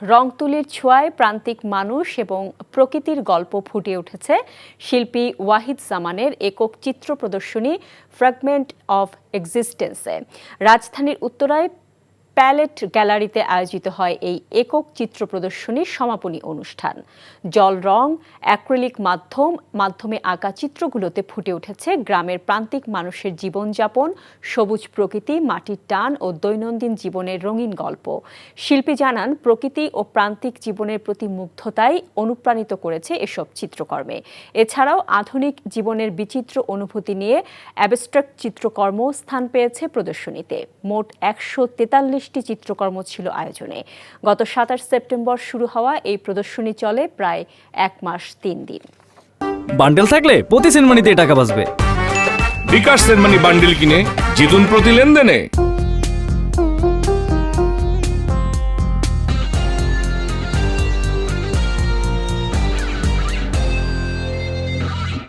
রংতুলির ছোঁয়ায় প্রান্তিক মানুষ এবং প্রকৃতির গল্প ফুটে উঠেছে শিল্পী ওয়াহিদ জামানের একক চিত্র প্রদর্শনী ফ্র্যাগমেন্ট অফ এক্সিস্টেন্সে। রাজধানীর উত্তরায় প্যালেট গ্যালারিতে আয়োজিত হয় এই একক চিত্র প্রদর্শনীর সমাপনী অনুষ্ঠান। জল রং, অ্যাক্রিলিক মাধ্যমে আঁকা চিত্রগুলোতে ফুটে উঠেছে গ্রামের প্রান্তিক মানুষের জীবনযাপন, সবুজ প্রকৃতি, মাটির টান ও দৈনন্দিন জীবনের রঙিন গল্প। শিল্পী জানান, প্রকৃতি ও প্রান্তিক জীবনের প্রতি মুগ্ধতাই অনুপ্রাণিত করেছে এসব চিত্রকর্মে। এছাড়াও আধুনিক জীবনের বিচিত্র অনুভূতি নিয়ে অ্যাবস্ট্রাক্ট চিত্রকর্ম স্থান পেয়েছে প্রদর্শনীতে। মোট 143টি চিত্রকর্ম ছিল আয়োজনে। গত 27 সেপ্টেম্বর শুরু হওয়া এই প্রদর্শনী চলে প্রায় 1 মাস 3 দিন। বান্ডেল থাকলে প্রতি সেনমানিতে টাকা বাঁচবে। বিকাশ সেনমানি বান্ডেল কিনে জিতুন প্রতি লেনদেনে।